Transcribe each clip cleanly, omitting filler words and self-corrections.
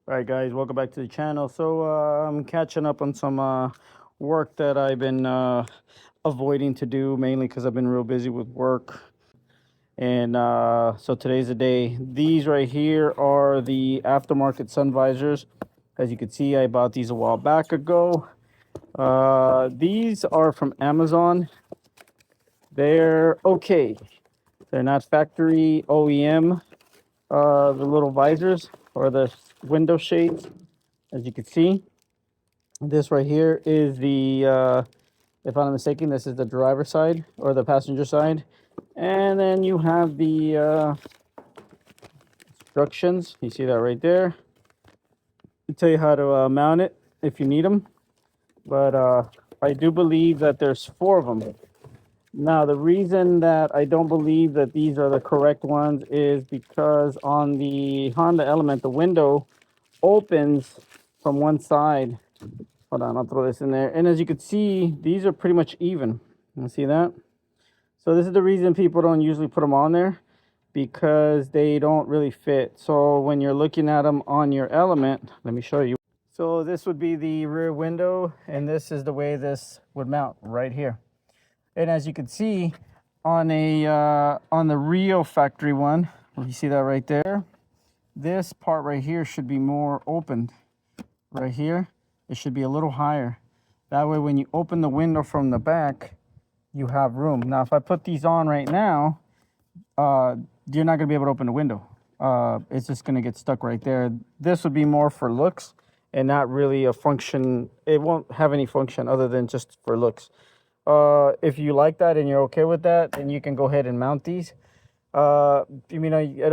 All right, guys, welcome back to the channel. So I'm catching up on some work that I've been avoiding to do, mainly because I've been real busy with work. And so today's the day. These right here are the aftermarket sun visors. As you can see, I bought these a while back ago. These are from Amazon. They're okay. They're not factory OEM. The little visors or the window shades, as you can see. This right here is the, if I'm not mistaken, this is the driver's side or the passenger side. And then you have the instructions. You see that right there. I'll tell you how to mount it if you need them. But I do believe that there's 4 of them. Now, the reason that I don't believe that these are the correct ones is because on the Honda Element, the window opens from one side. Hold on, I'll throw this in there. And as you can see, these are pretty much even. You see that? So this is the reason people don't usually put them on there, because they don't really fit. So when you're looking at them on your Element, let me show you. So this would be the rear window, and this is the way this would mount right here. And as you can see, on the Rio factory one, you see that right there, this part right here should be more opened. Right here, it should be a little higher. That way, when you open the window from the back, you have room. Now, if I put these on right now, you're not gonna be able to open the window. It's just gonna get stuck right there. This would be more for looks and not really a function. It won't have any function other than just for looks. If you like that and you're okay with that, then you can go ahead and mount these. It'll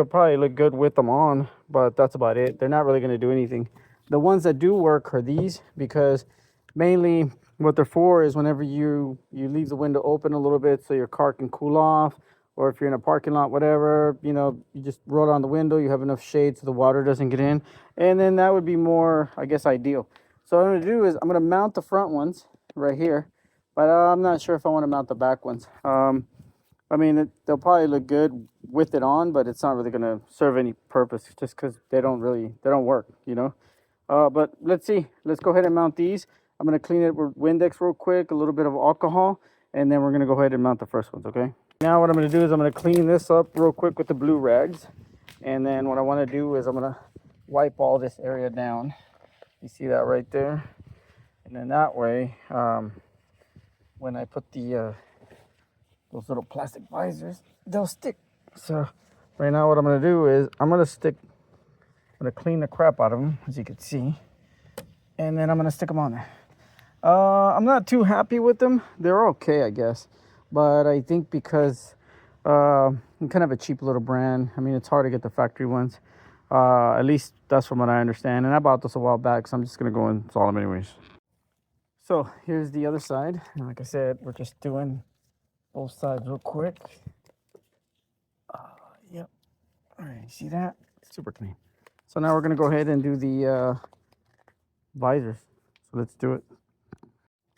probably look good with them on, but that's about it. They're not really going to do anything. The ones that do work are these, because mainly what they're for is whenever you leave the window open a little bit so your car can cool off, or if you're in a parking lot, whatever, you just roll down the window, you have enough shade so the water doesn't get in, and then that would be more, I guess, ideal. So what I'm going to do is I'm going to mount the front ones right here. But I'm not sure if I want to mount the back ones. They'll probably look good with it on, but it's not really going to serve any purpose just because they don't work, But let's see. Let's go ahead and mount these. I'm going to clean it with Windex real quick, a little bit of alcohol, and then we're going to go ahead and mount the first ones, okay? Now what I'm going to do is I'm going to clean this up real quick with the blue rags. And then what I want to do is I'm going to wipe all this area down. You see that right there? And then that way, when I put the those little plastic visors, they'll stick. So right now what I'm going to do is I'm going to clean the crap out of them, as you can see, and then I'm going to stick them on there. I'm not too happy with them. They're okay, I guess, but I think because I'm kind of a cheap little brand. I mean, it's hard to get the factory ones. At least that's from what I understand, and I bought this a while back, so I'm just going to go and install them anyways. So here's the other side, and like I said, we're just doing both sides real quick. Yep. All right, see that? Super clean. So now we're gonna go ahead and do the visors. So let's do it.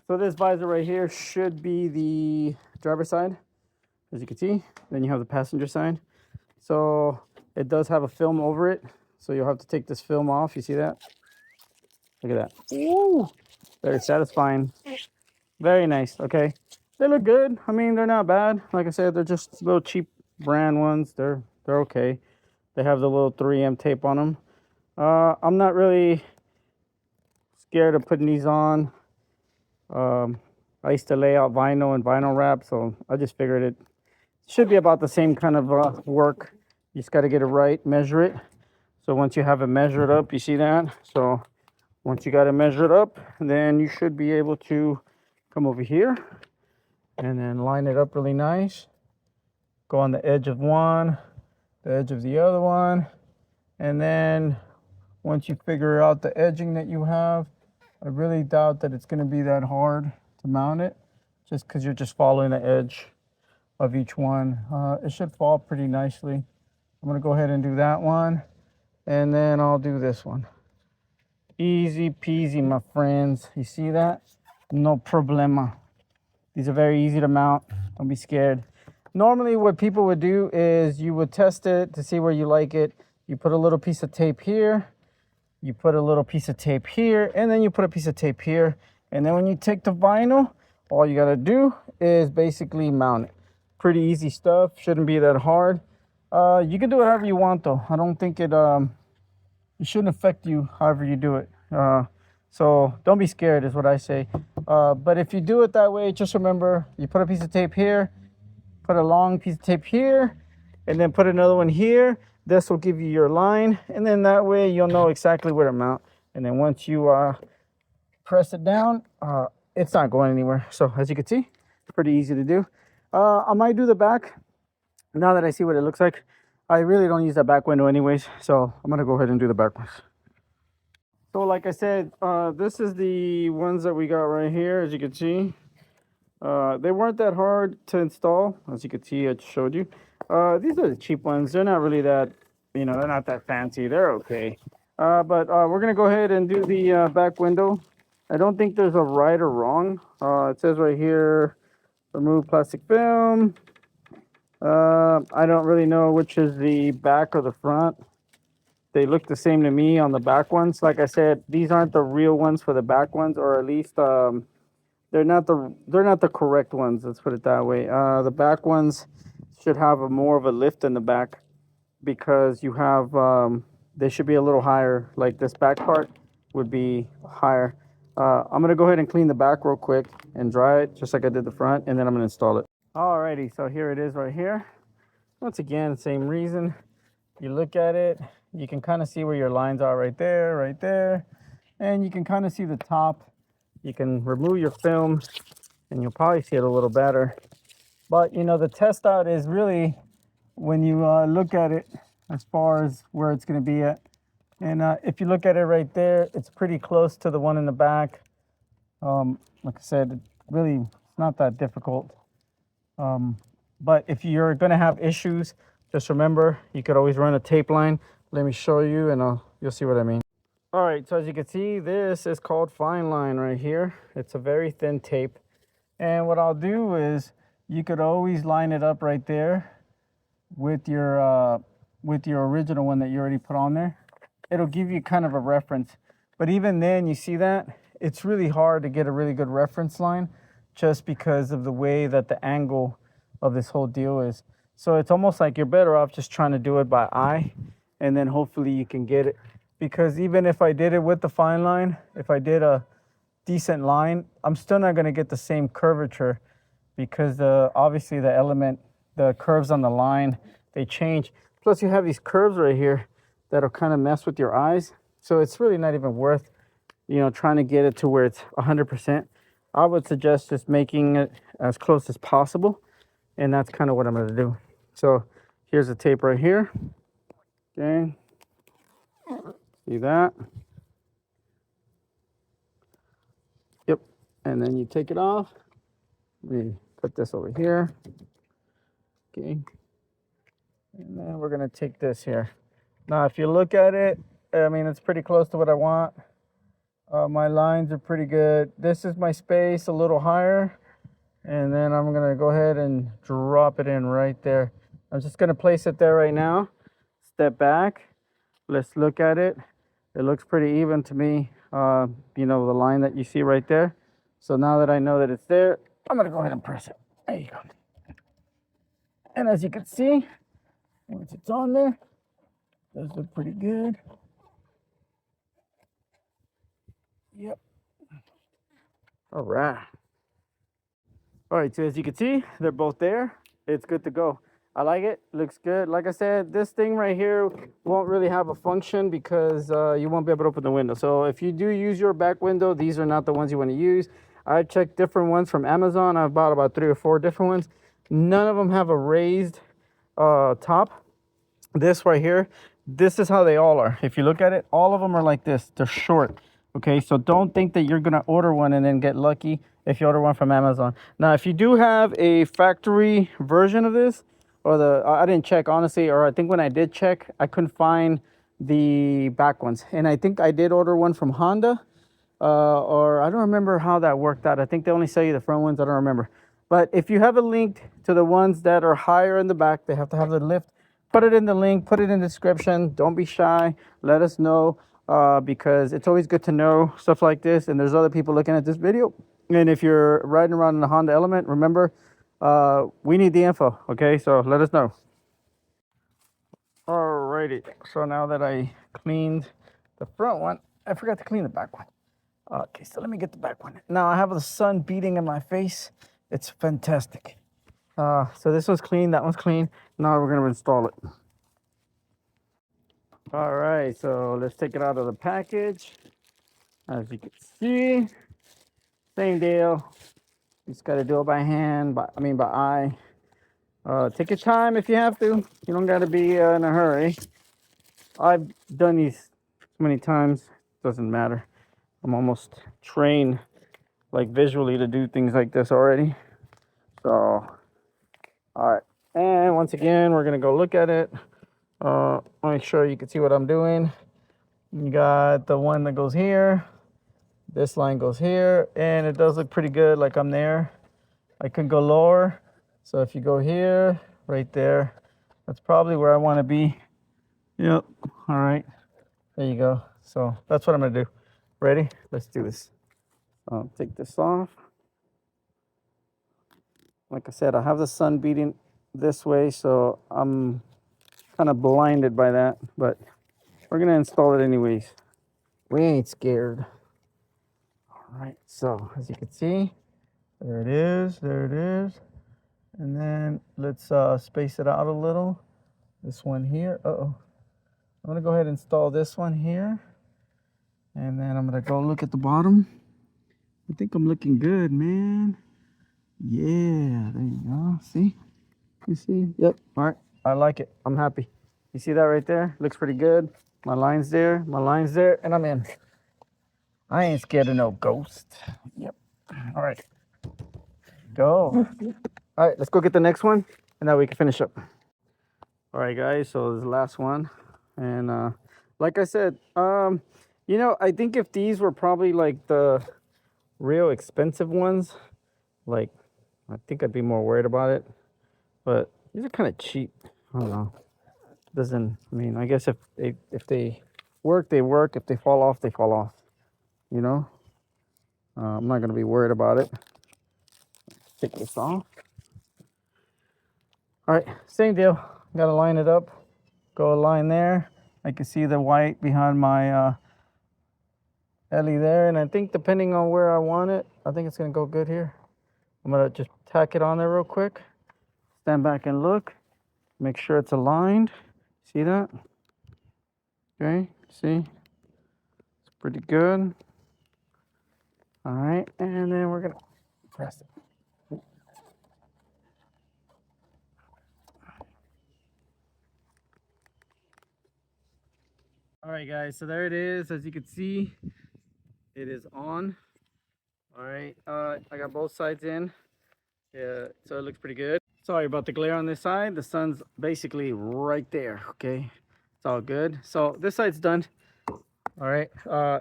So this visor right here should be the driver's side, as you can see. Then you have the passenger side. So it does have a film over it, so you'll have to take this film off. You see that? Look at that. Ooh, very satisfying. Very nice. Okay, they look good. I mean, they're not bad. Like I said, they're just little cheap brand ones. They're okay. They have the little 3M tape on them. I'm not really scared of putting these on. I used to lay out vinyl and vinyl wrap, so I just figured it should be about the same kind of work. You just got to get it right, measure it. So once you have it measured up, you see that? So once you got it measured up, then you should be able to come over here and then line it up really nice. Go on the edge of one, the edge of the other one, and then once you figure out the edging that you have, I really doubt that it's going to be that hard to mount it, just because you're just following the edge of each one. It should fall pretty nicely. I'm going to go ahead and do that one, and then I'll do this one. Easy peasy, my friends. You see that? No problema. These are very easy to mount. Don't be scared. Normally what people would do is you would test it to see where you like it. You put a little piece of tape here. you put a little piece of tape here, and then you put a piece of tape here. And then when you take the vinyl, all you gotta do is basically mount it. Pretty easy stuff, shouldn't be that hard. You can do it however you want though. I don't think it shouldn't affect you however you do it. So don't be scared is what I say. But if you do it that way, just remember, you put a piece of tape here, put a long piece of tape here, and then put another one here. This will give you your line, and then that way you'll know exactly where to mount. And then once you press it down, it's not going anywhere. So as you can see, it's pretty easy to do. I might do the back now that I see what it looks like. I really don't use that back window anyways, so I'm gonna go ahead and do the back ones. So like I said, this is the ones that we got right here. As you can see, they weren't that hard to install. As you can see, I just showed you. These are the cheap ones. They're not really that, they're not that fancy. They're okay. But we're gonna go ahead and do the back window. I don't think there's a right or wrong. It says right here, remove plastic film. I don't really know which is the back or the front. They look the same to me on the back ones. Like I said, these aren't the real ones for the back ones, or at least they're not the correct ones. Let's put it that way. The back ones should have more of a lift in the back because you have they should be a little higher. Like this back part would be higher. I'm gonna go ahead and clean the back real quick and dry it just like I did the front, and then I'm gonna install it. Alrighty, so here it is right here. Once again, same reason. You look at it, you can kind of see where your lines are right there, and you can kind of see the top. You can remove your film and you'll probably see it a little better. But the test out is really when you look at it as far as where it's going to be at. And if you look at it right there, it's pretty close to the one in the back. Like I said, it's not that difficult. But if you're going to have issues, just remember, you could always run a tape line. Let me show you, and you'll see what I mean. All right, so as you can see, this is called fine line right here. It's a very thin tape. And what I'll do is, you could always line it up right there with your original one that you already put on there. It'll give you kind of a reference. But even then, you see that? It's really hard to get a really good reference line just because of the way that the angle of this whole deal is. So it's almost like you're better off just trying to do it by eye, and then hopefully you can get it. Because even if I did it with the fine line, if I did a decent line, I'm still not going to get the same curvature because obviously the curves on the line, they change. Plus you have these curves right here that'll kind of mess with your eyes. So it's really not even worth, trying to get it to where it's 100%. I would suggest just making it as close as possible. And that's kind of what I'm going to do. So here's the tape right here. Okay. See that? Yep. And then you take it off. Let me put this over here. Okay. And then we're going to take this here. Now, if you look at it, it's pretty close to what I want. My lines are pretty good. This is my space a little higher. And then I'm going to go ahead and drop it in right there. I'm just going to place it there right now. Step back. Let's look at it. It looks pretty even to me. The line that you see right there. So now that I know that it's there, I'm going to go ahead and press it. There you go. And as you can see, once it's on there, it does look pretty good. Yep. All right. All right, so as you can see, they're both there. It's good to go. I like it. Looks good. Like I said, this thing right here won't really have a function because you won't be able to open the window. So if you do use your back window, these are not the ones you want to use. I checked different ones from Amazon. I've bought about 3 or 4 different ones. None of them have a raised top. This right here, this is how they all are. If you look at it, all of them are like this. They're short. Okay, so don't think that you're gonna order one and then get lucky if you order one from Amazon. Now, if you do have a factory version of this, or I didn't check honestly, or I think when I did check, I couldn't find the back ones. And I think I did order one from Honda, or I don't remember how that worked out. I think they only sell you the front ones, I don't remember. But if you have a link to the ones that are higher in the back, they have to have the lift. Put it in the link, put it in the description. Don't be shy, let us know. because it's always good to know stuff like this. And there's other people looking at this video. And if you're riding around in a Honda Element, remember, we need the info. Okay, so let us know. Alrighty, so now that I cleaned the front one, I forgot to clean the back one. Okay, so let me get the back one. Now I have the sun beating in my face. It's fantastic. So this one's clean, that one's clean. Now we're gonna install it. All right, so let's take it out of the package. As you can see, same deal. You just gotta do it by hand, by eye. Take your time if you have to. You don't gotta be in a hurry. I've done these so many times, doesn't matter. I'm almost trained like visually to do things like this already. So, all right. And once again, we're gonna go look at it. Make sure you can see what I'm doing. You got the one that goes here. This line goes here, and it does look pretty good, like I'm there. I can go lower. So if you go here, right there, that's probably where I want to be. Yep. All right. There you go. So that's what I'm gonna do. Ready? Let's do this. I'll take this off. Like I said, I have the sun beating this way, so I'm kind of blinded by that, but we're gonna install it anyways. We ain't scared. All right, so as you can see, there it is, and then let's space it out a little. This one here. I'm gonna go ahead and install this one here, and then I'm gonna go look at the bottom. I think I'm looking good, man. Yeah, there you go. See? You see? Yep. All right. I like it. I'm happy. You see that right there? Looks pretty good. My line's there, and I'm in. I ain't scared of no ghost. Yep. All right. Go. All right, let's go get the next one, and now we can finish up. All right, guys. So this is the last one, and like I said, you know, I think if these were probably like the real expensive ones, like I think I'd be more worried about it. But these are kind of cheap. I don't know. Doesn't, I mean, I guess if they work, they work. If they fall off, they fall off. You know, I'm not gonna be worried about it. Take this off. All right, same deal. Gotta line it up. Go a line there. I can see the white behind my Ellie there, and I think depending on where I want it, I think it's gonna go good here. I'm gonna just tack it on there real quick. Stand back and look. Make sure it's aligned. See that? Okay, see? It's pretty good. All right, and then we're gonna press it. All right, guys, so there it is. As you can see, it is on. All right, I got both sides in. Yeah, so it looks pretty good. Sorry about the glare on this side. The sun's basically right there, okay? It's all good. So this side's done. All right,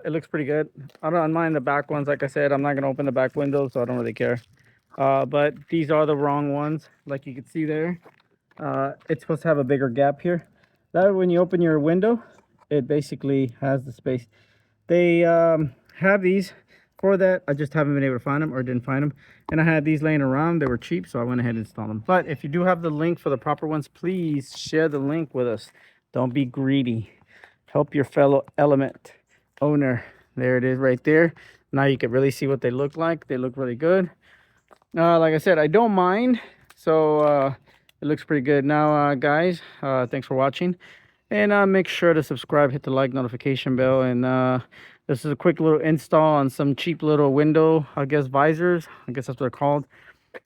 it looks pretty good. I don't mind the back ones. Like I said, I'm not gonna open the back window, so I don't really care. But these are the wrong ones, like you can see there. It's supposed to have a bigger gap here. That way when you open your window, it basically has the space. They have these for that. I just haven't been able to find them, or didn't find them. And I had these laying around. They were cheap, so I went ahead and installed them. But if you do have the link for the proper ones, please share the link with us. Don't be greedy. Help your fellow Element owner. There it is right there. Now you can really see what they look like. They look really good. Like I said, I don't mind. So it looks pretty good. Now, guys, thanks for watching. And make sure to subscribe, hit the like, notification bell. And this is a quick little install on some cheap little window, I guess, visors. I guess that's what they're called.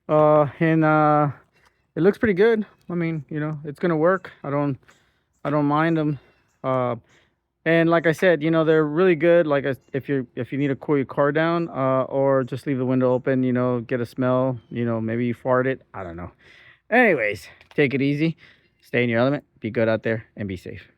It looks pretty good. I mean, you know, it's gonna work. I don't mind them. And like I said, you know, they're really good. Like if you need to cool your car down, or just leave the window open, you know, get a smell, you know, maybe you fart it. I don't know. Anyways, take it easy. Stay in your element. Be good out there and be safe.